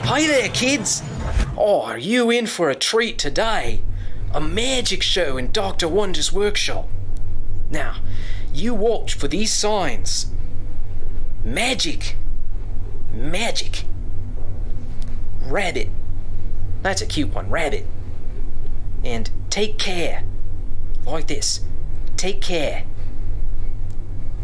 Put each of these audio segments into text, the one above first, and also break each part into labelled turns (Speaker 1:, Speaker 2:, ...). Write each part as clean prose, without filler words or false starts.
Speaker 1: Hi there, kids! Oh, are you in for a treat today? A magic show in Dr. Wonder's workshop. Now, you watch for these signs. Magic. Magic. Rabbit. That's a cute one, rabbit. And take care. Like this. Take care.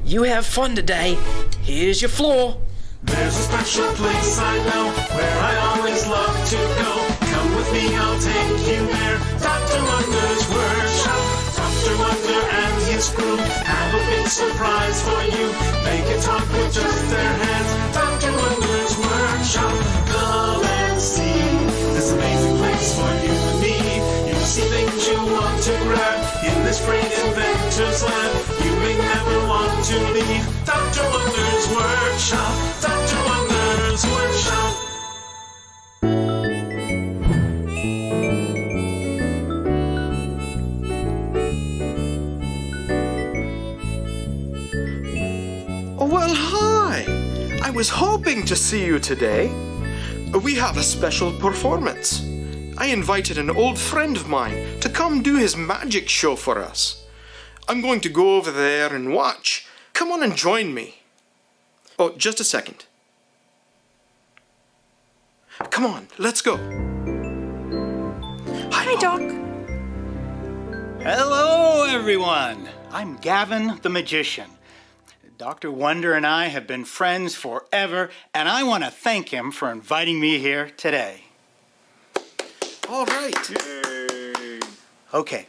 Speaker 1: You have fun today. Here's your floor.
Speaker 2: There's a special place I know where I always love to go. Come with me, I'll take you there. Dr. Wonder's workshop. Dr. Wonder and his crew have a big surprise for you. They can talk with just their hands. Dr. Wonder's workshop. Come and see this amazing place for you and me. You see things you want to grab in this great inventor's lab. You may never want to leave. Dr. Wonder's workshop. Dr. Wonder's workshop.
Speaker 3: Well, hi! I was hoping to see you today. We have a special performance. I invited an old friend of mine to come do his magic show for us. I'm going to go over there and watch. Come on and join me. Oh, just a second. Come on, let's go.
Speaker 4: Hi, Doc.
Speaker 5: Hello, everyone. I'm Gavin the Magician. Dr. Wonder and I have been friends forever, and I want to thank him for inviting me here today.
Speaker 3: All right.
Speaker 5: Yay. Okay,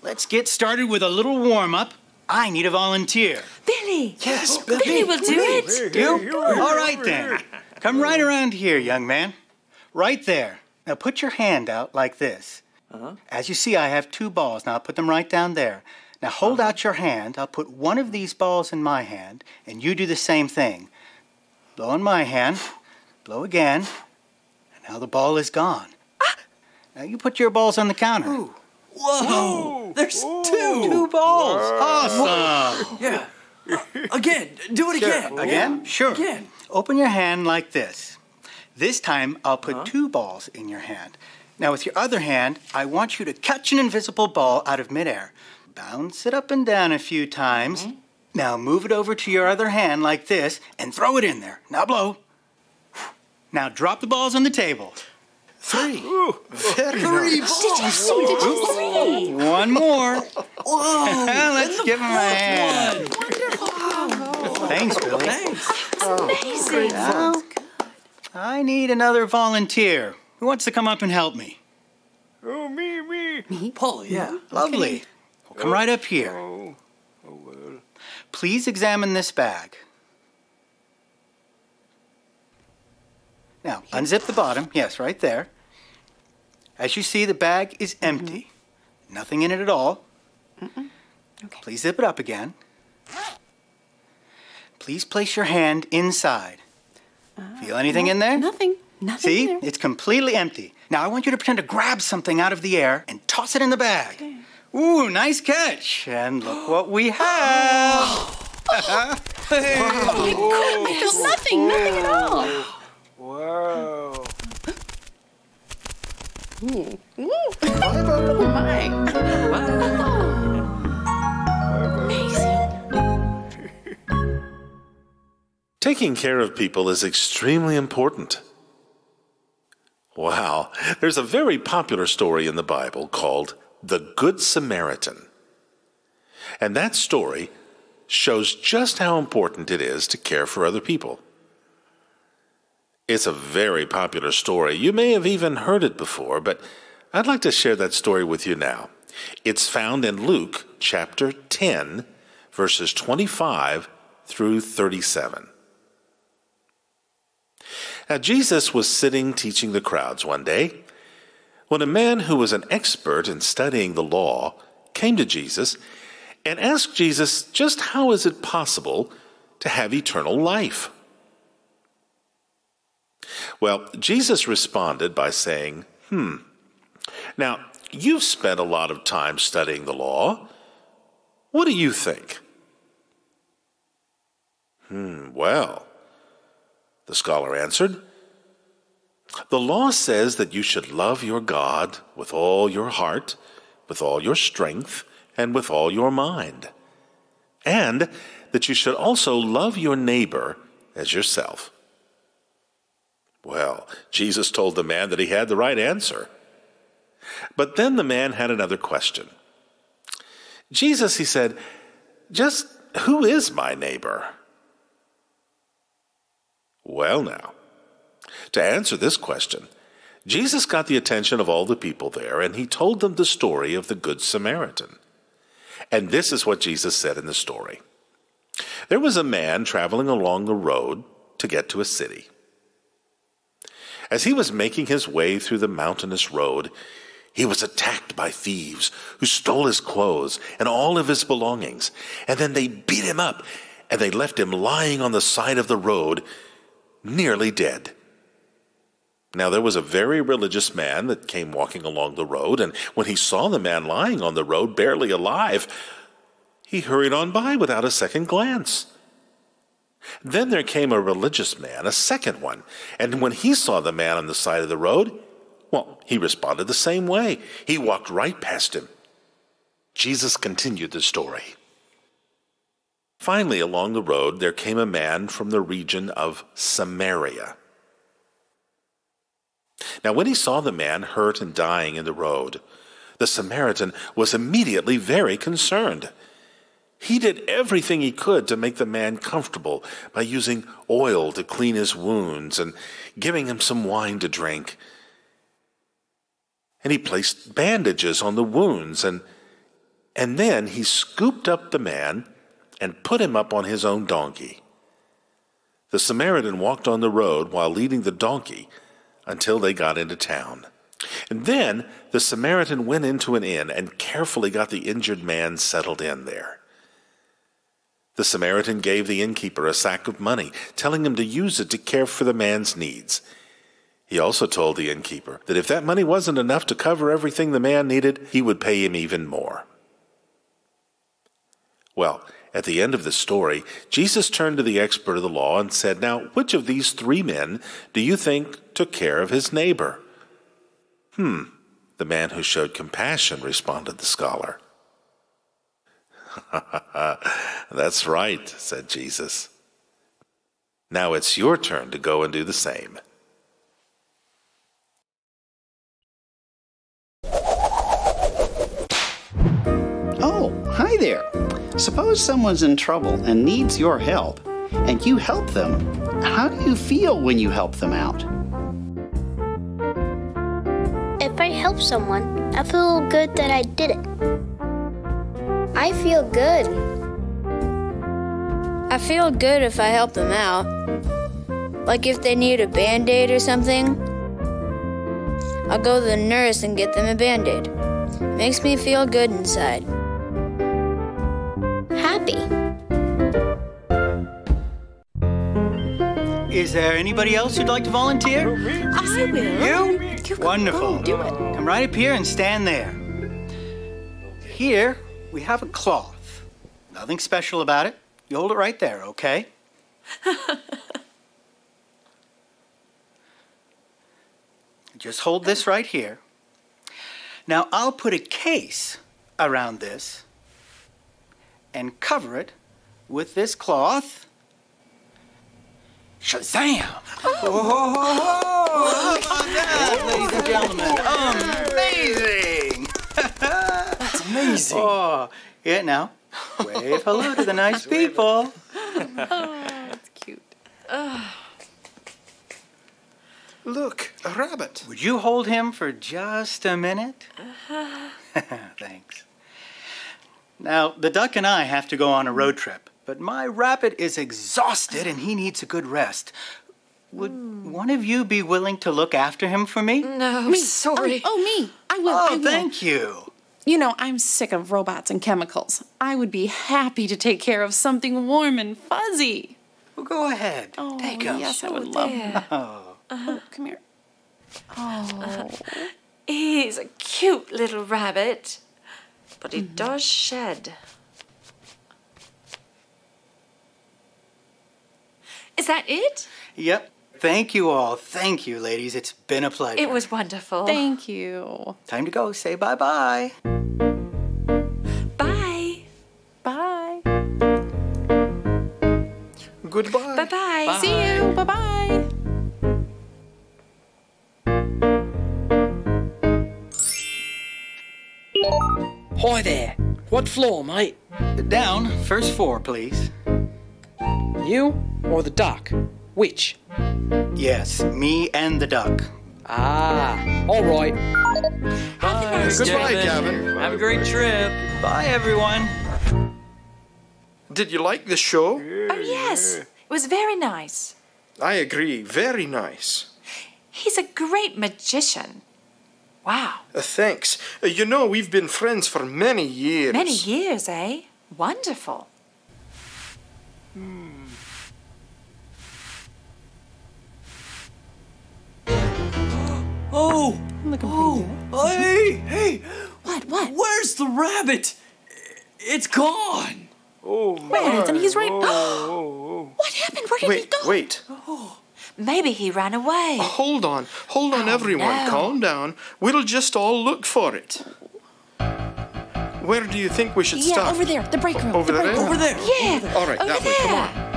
Speaker 5: let's get started with a little warm-up. I need a volunteer.
Speaker 4: Billy.
Speaker 3: Yes,
Speaker 4: Billy will do it.
Speaker 5: You? All right, then. Come right around here, young man. Right there. Now put your hand out like this. As you see, I have 2 balls. Now I'll put them right down there. Now hold out your hand. I'll put one of these balls in my hand, and you do the same thing. Blow in my hand. Blow again. And now the ball is gone. Now you put your balls on the counter.
Speaker 4: Ooh. Whoa! There's 2 balls.
Speaker 5: Awesome.
Speaker 4: Yeah. Again. Do it again.
Speaker 5: Again? Sure.
Speaker 4: Again.
Speaker 5: Open your hand like this. This time, I'll put 2 balls in your hand. Now, with your other hand, I want you to catch an invisible ball out of midair. Bounce it up and down a few times. Now, move it over to your other hand like this and throw it in there. Now, blow. Now, drop the balls on the table.
Speaker 3: 3. Very
Speaker 4: 3
Speaker 3: nice.
Speaker 4: balls. Did you see?
Speaker 5: One more.
Speaker 4: Whoa.
Speaker 5: Let's give him a hand.
Speaker 4: Wonderful.
Speaker 5: Thanks, Billy.
Speaker 4: Thanks. Amazing.
Speaker 5: Now, I need another volunteer. Who wants to come up and help me?
Speaker 6: Oh, me.
Speaker 4: Me? Paul, yeah.
Speaker 5: Lovely. Well, come right up here.
Speaker 6: Oh, well.
Speaker 5: Please examine this bag. Now, unzip the bottom. Yes, right there. As you see, the bag is empty. Nothing in it at all.
Speaker 4: Okay.
Speaker 5: Please zip it up again. Please place your hand inside. Feel anything in there?
Speaker 4: Nothing. Nothing
Speaker 5: See?
Speaker 4: in there.
Speaker 5: It's completely empty. Now, I want you to pretend to grab something out of the air and toss it in the bag.
Speaker 4: Okay.
Speaker 5: Ooh, nice catch. And look what we have.
Speaker 4: Hey. Oh my goodness. Nothing at all.
Speaker 6: Wow.
Speaker 4: Oh my. Amazing.
Speaker 7: Taking care of people is extremely important. Wow, there's a very popular story in the Bible called the Good Samaritan. And that story shows just how important it is to care for other people. It's a very popular story. You may have even heard it before, but I'd like to share that story with you now. It's found in Luke chapter 10, verses 25 through 37. Now, Jesus was sitting teaching the crowds one day when a man who was an expert in studying the law came to Jesus and asked Jesus, just how is it possible to have eternal life? Well, Jesus responded by saying, Now, you've spent a lot of time studying the law. What do you think? Well, the scholar answered, The law says that you should love your God with all your heart, with all your strength, and with all your mind. And that you should also love your neighbor as yourself. Well, Jesus told the man that he had the right answer. But then the man had another question. Jesus, he said, just who is my neighbor? Well now, to answer this question, Jesus got the attention of all the people there, and he told them the story of the Good Samaritan. And this is what Jesus said in the story. There was a man traveling along the road to get to a city. As he was making his way through the mountainous road, he was attacked by thieves who stole his clothes and all of his belongings. And then they beat him up, and they left him lying on the side of the road, nearly dead. Now there was a very religious man that came walking along the road, and when he saw the man lying on the road, barely alive, he hurried on by without a second glance. Then there came a religious man, a second one, and when he saw the man on the side of the road, well, he responded the same way. He walked right past him. Jesus continued the story. Finally, along the road, there came a man from the region of Samaria. Now, when he saw the man hurt and dying in the road, the Samaritan was immediately very concerned. He did everything he could to make the man comfortable by using oil to clean his wounds and giving him some wine to drink. And he placed bandages on the wounds, and then he scooped up the man and put him up on his own donkey. The Samaritan walked on the road while leading the donkey until they got into town. And then the Samaritan went into an inn and carefully got the injured man settled in there. The Samaritan gave the innkeeper a sack of money, telling him to use it to care for the man's needs. He also told the innkeeper that if that money wasn't enough to cover everything the man needed, he would pay him even more. Well, at the end of the story, Jesus turned to the expert of the law and said, "Now, which of these three men do you think took care of his neighbor?" The man who showed compassion, responded the scholar. That's right, said Jesus. Now it's your turn to go and do the same.
Speaker 8: Oh, hi there. Suppose someone's in trouble and needs your help, and you help them. How do you feel when you help them out?
Speaker 9: If I help someone, I feel good that I did it. I feel good.
Speaker 10: I feel good if I help them out. Like if they need a Band-Aid or something, I'll go to the nurse and get them a Band-Aid. Makes me feel good inside.
Speaker 9: Happy.
Speaker 5: Is there anybody else who'd like to volunteer?
Speaker 4: I will.
Speaker 5: You? Wonderful.
Speaker 4: Do it.
Speaker 5: Come right up here and stand there. Here, we have a cloth. Nothing special about it. You hold it right there, okay? Just hold this right here. Now, I'll put a case around this and cover it with this cloth. Shazam! Oh, how about that, ladies and gentlemen? Amazing!
Speaker 6: That's amazing.
Speaker 5: Oh, yeah, now, wave hello to the nice people.
Speaker 4: That's cute.
Speaker 3: Look, a rabbit.
Speaker 5: Would you hold him for just a minute? Thanks. Now, the duck and I have to go on a road trip, but my rabbit is exhausted and he needs a good rest. Would one of you be willing to look after him for me?
Speaker 4: No,
Speaker 10: Me.
Speaker 4: sorry.
Speaker 10: Oh, me.
Speaker 4: I will.
Speaker 5: Oh,
Speaker 4: I will.
Speaker 5: thank you.
Speaker 4: You know, I'm sick of robots and chemicals. I would be happy to take care of something warm and fuzzy.
Speaker 5: Well, go ahead.
Speaker 4: Oh,
Speaker 5: Take him.
Speaker 4: yes, I would love that.
Speaker 5: Oh.
Speaker 4: Oh, come here. Oh.
Speaker 11: He's a cute little rabbit, but he does shed. Is that it?
Speaker 5: Yep. thank you all. Thank you, ladies. It's been a pleasure.
Speaker 11: It was wonderful.
Speaker 4: Thank you.
Speaker 5: Time to go. Say bye-bye.
Speaker 11: Bye.
Speaker 4: Bye.
Speaker 3: Goodbye.
Speaker 11: Bye-bye.
Speaker 4: See you. Bye-bye.
Speaker 1: Hi there. What floor, mate?
Speaker 5: Down. First floor, please.
Speaker 1: You or the duck? Which?
Speaker 5: Yes, me and the duck.
Speaker 1: Ah, all right.
Speaker 6: Bye,
Speaker 3: Goodbye,
Speaker 6: gentlemen.
Speaker 3: Gavin.
Speaker 6: Have a great trip.
Speaker 5: Bye, everyone.
Speaker 3: Did you like the show?
Speaker 11: Oh, yes. It was very nice.
Speaker 3: I agree. Very nice.
Speaker 11: He's a great magician. Wow.
Speaker 3: Thanks. You know, we've been friends for many years.
Speaker 11: Many years, eh? Wonderful.
Speaker 6: Oh!
Speaker 4: Looking
Speaker 6: Oh! Hey!
Speaker 4: What?
Speaker 6: Where's the rabbit? It's gone!
Speaker 4: Wait, Anthony, he's right. What happened? Where did he go?
Speaker 3: Wait.
Speaker 11: Maybe he ran away.
Speaker 3: Hold on, everyone.
Speaker 11: no.
Speaker 3: Calm down. We'll just all look for it. Where do you think we should
Speaker 4: Yeah,
Speaker 3: start?
Speaker 4: over there. The break room.
Speaker 3: Over
Speaker 4: the break
Speaker 3: there?
Speaker 4: room.
Speaker 6: Over there!
Speaker 11: Yeah.
Speaker 3: All right,
Speaker 11: over
Speaker 3: that way. Come
Speaker 11: there.
Speaker 3: on.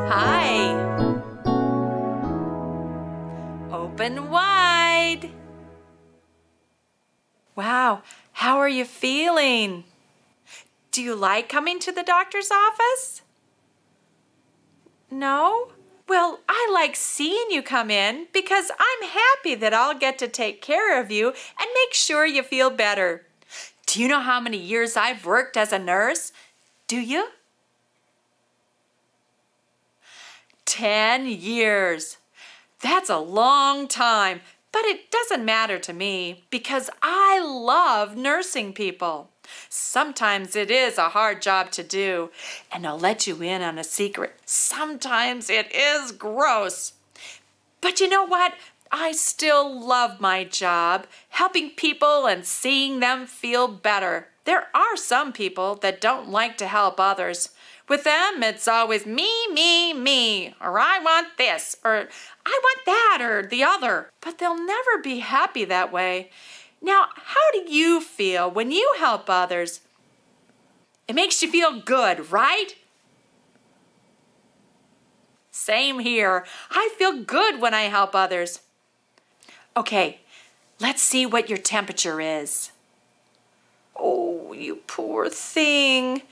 Speaker 11: Hi. Open wide. Wow, how are you feeling? Do you like coming to the doctor's office? No? Well, I like seeing you come in because I'm happy that I'll get to take care of you and make sure you feel better. Do you know how many years I've worked as a nurse? Do you? 10 years. That's a long time, but it doesn't matter to me because I love nursing people. Sometimes it is a hard job to do, and I'll let you in on a secret. Sometimes it is gross. But you know what? I still love my job, helping people and seeing them feel better. There are some people that don't like to help others. With them, it's always me, or I want this, or I want that, or the other. But they'll never be happy that way. Now, how do you feel when you help others? It makes you feel good, right? Same here. I feel good when I help others. Okay, let's see what your temperature is. Oh, you poor thing.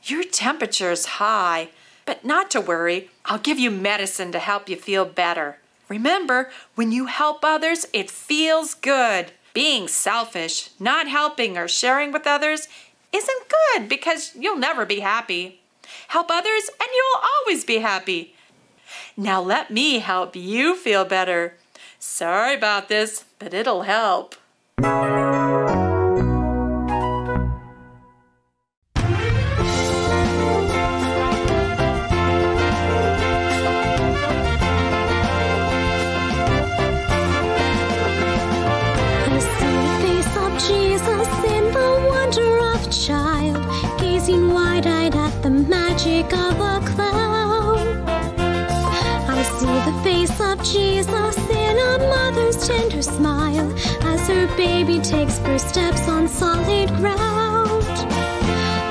Speaker 11: Your temperature's high, but not to worry. I'll give you medicine to help you feel better. Remember, when you help others, it feels good. Being selfish, not helping or sharing with others isn't good because you'll never be happy. Help others and you'll always be happy. Now let me help you feel better. Sorry about this, but it'll help.
Speaker 12: Jesus in the wonder of a child, gazing wide-eyed at the magic of a cloud. I see the face of Jesus in a mother's tender smile, as her baby takes first steps on solid ground.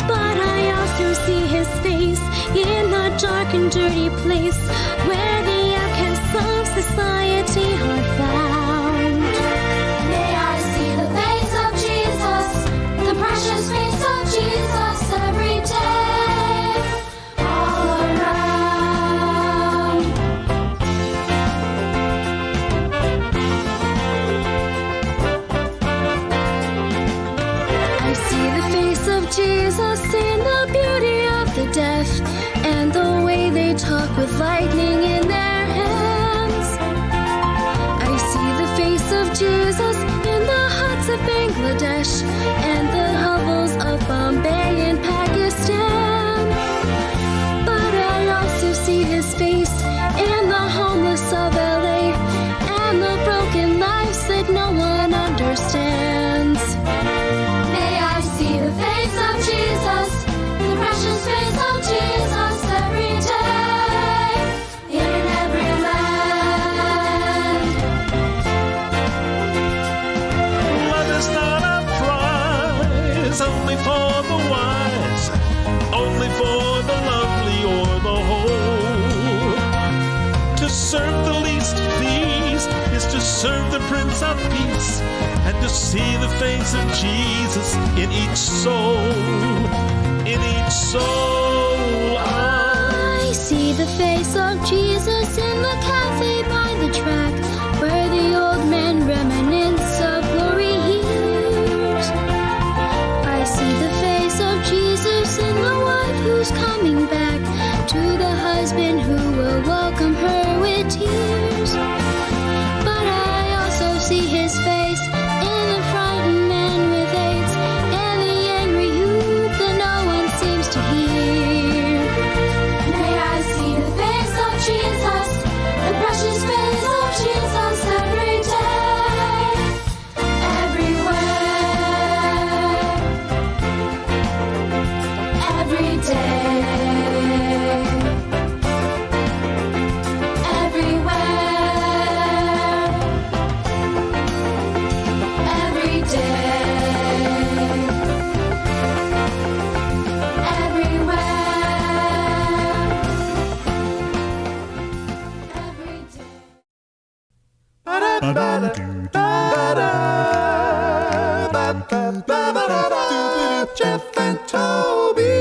Speaker 12: But I also see his face in the dark and dirty place, where the outcasts of society are found. May I see the face of Jesus, the precious face of Jesus every day, all around. I see the face of Jesus in the beauty of the deaf, and the way they talk with lightning in their hands. I see the face of Jesus in the huts of Bangladesh, Bangladesh and the hovels of Bombay and Pakistan. But I also see his face in the homeless of LA and the broken lives that no one understands. May I see the face of Jesus, the precious face of Jesus every day, in every land.
Speaker 2: Love is not a prize, only for the wise, only for the lovely or the whole. To serve the least of these is to serve the Prince of Peace, and to see the face of Jesus in each soul, in each soul.
Speaker 12: I see the face of Jesus in the cafe by the track, where the old man remnants of glory hears. I see the face of Jesus in the wife who's coming back, to the husband who will welcome her with tears. But I also see his face in the frightened man with AIDS and the angry youth that no one seems to hear. May I see the face of Jesus, the precious face of Jesus every day, everywhere, every day, everywhere, every day,
Speaker 2: Jeff and Toby.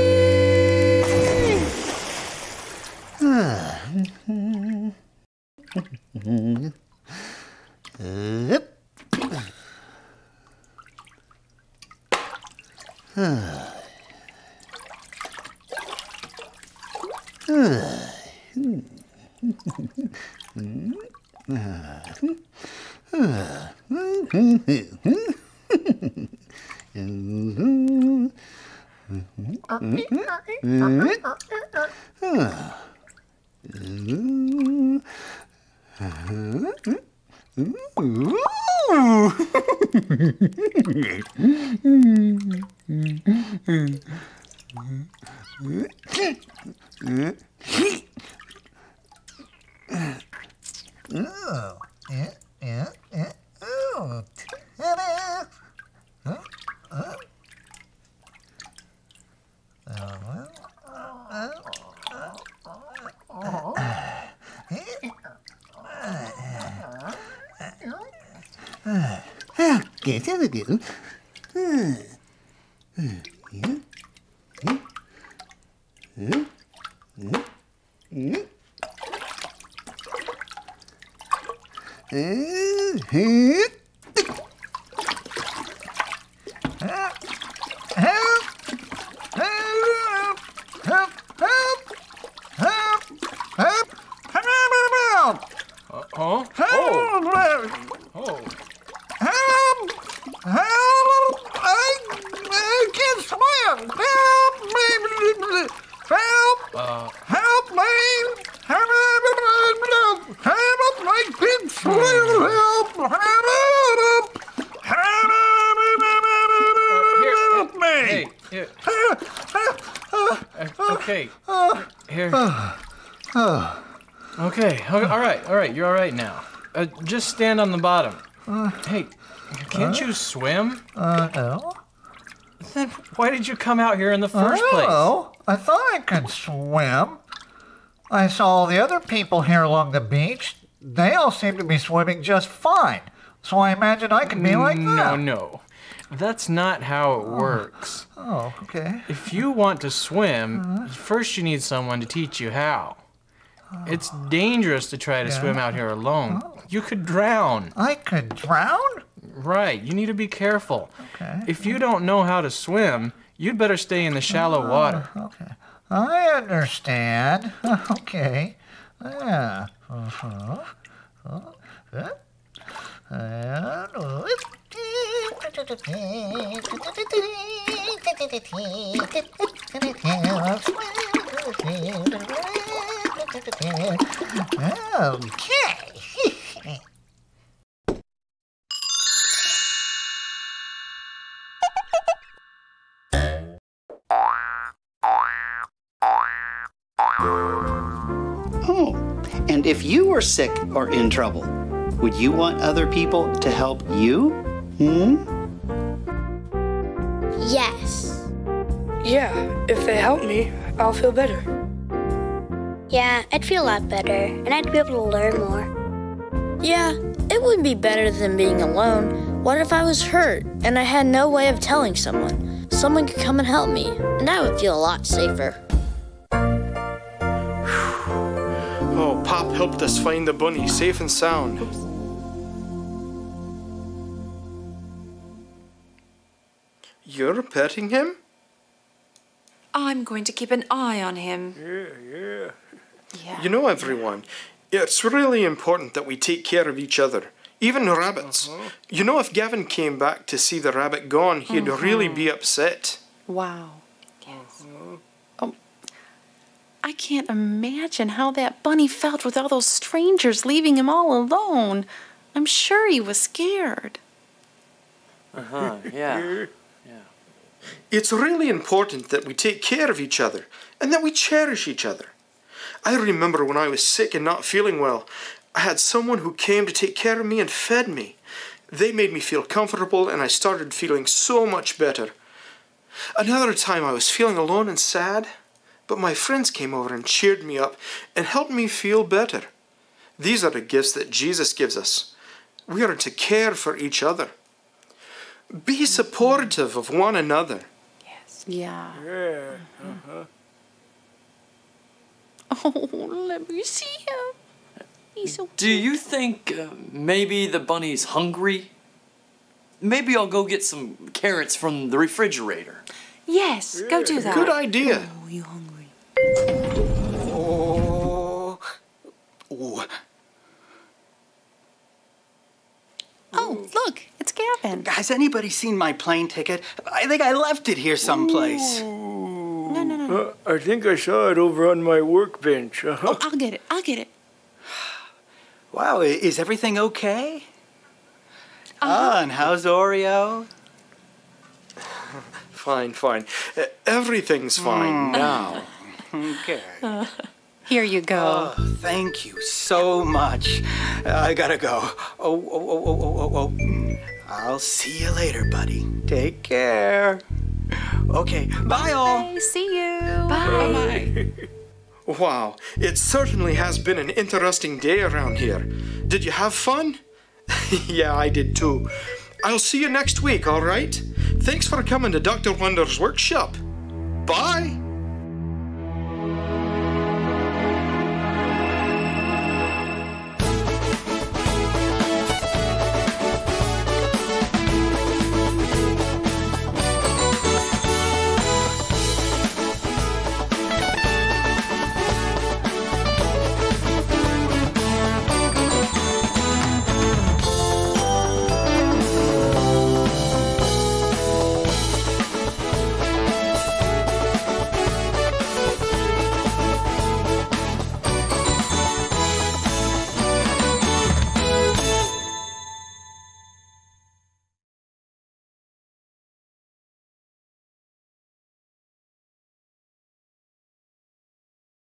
Speaker 13: Okay. Here. Okay. All right. You're all right now. Just stand on the bottom. Hey, can't you swim?
Speaker 14: No.
Speaker 13: Then why did you come out here in the first place?
Speaker 14: Oh, I thought I could swim. I saw all the other people here along the beach. They all seem to be swimming just fine. So I imagined I could be like that.
Speaker 13: No. That's not how it works.
Speaker 14: Oh, okay.
Speaker 13: If you want to swim, first you need someone to teach you how. It's dangerous to try to swim out here alone. You could drown.
Speaker 14: I could drown?
Speaker 13: Right. You need to be careful.
Speaker 14: Okay.
Speaker 13: If you don't know how to swim, you'd better stay in the shallow water.
Speaker 14: Okay. I understand. Okay. Yeah. Okay.
Speaker 8: Oh, and if you were sick or in trouble, would you want other people to help you?
Speaker 9: Yes.
Speaker 15: Yeah, if they help me, I'll feel better.
Speaker 9: Yeah, I'd feel a lot better, and I'd be able to learn more.
Speaker 10: Yeah, it would be better than being alone. What if I was hurt and I had no way of telling someone? Someone could come and help me, and I would feel a lot safer.
Speaker 3: Oh, Pop helped us find the bunny safe and sound. You're petting him?
Speaker 11: I'm going to keep an eye on him.
Speaker 3: Yeah. You know, everyone, it's really important that we take care of each other. Even rabbits. You know, if Gavin came back to see the rabbit gone, he'd really be upset.
Speaker 4: Wow. Yes. Oh, I can't imagine how that bunny felt with all those strangers leaving him all alone. I'm sure he was scared.
Speaker 6: Yeah.
Speaker 3: It's really important that we take care of each other and that we cherish each other. I remember when I was sick and not feeling well, I had someone who came to take care of me and fed me. They made me feel comfortable and I started feeling so much better. Another time I was feeling alone and sad, but my friends came over and cheered me up and helped me feel better. These are the gifts that Jesus gives us. We are to care for each other. Be supportive of one another.
Speaker 4: Yes. Yeah.
Speaker 6: Yeah.
Speaker 4: Oh, let me see him. He's so
Speaker 6: Do you think maybe the bunny's hungry? Maybe I'll go get some carrots from the refrigerator.
Speaker 11: Yes, go do that.
Speaker 3: Good idea.
Speaker 11: Oh, you hungry?
Speaker 5: Oh. Ooh.
Speaker 4: Oh, look, it's Gavin.
Speaker 5: Has anybody seen my plane ticket? I think I left it here someplace.
Speaker 4: No.
Speaker 16: I think I saw it over on my workbench.
Speaker 4: Oh, I'll get it.
Speaker 5: Wow, is everything okay? And how's Oreo?
Speaker 3: Fine. Everything's fine now.
Speaker 5: Okay.
Speaker 4: Here you go.
Speaker 5: Oh, thank you so much. I gotta go. Oh. I'll see you later, buddy. Take care. Okay, bye all.
Speaker 4: Bye, see you.
Speaker 11: Bye.
Speaker 3: Wow, it certainly has been an interesting day around here. Did you have fun? Yeah, I did too. I'll see you next week, all right? Thanks for coming to Dr. Wonder's workshop. Bye.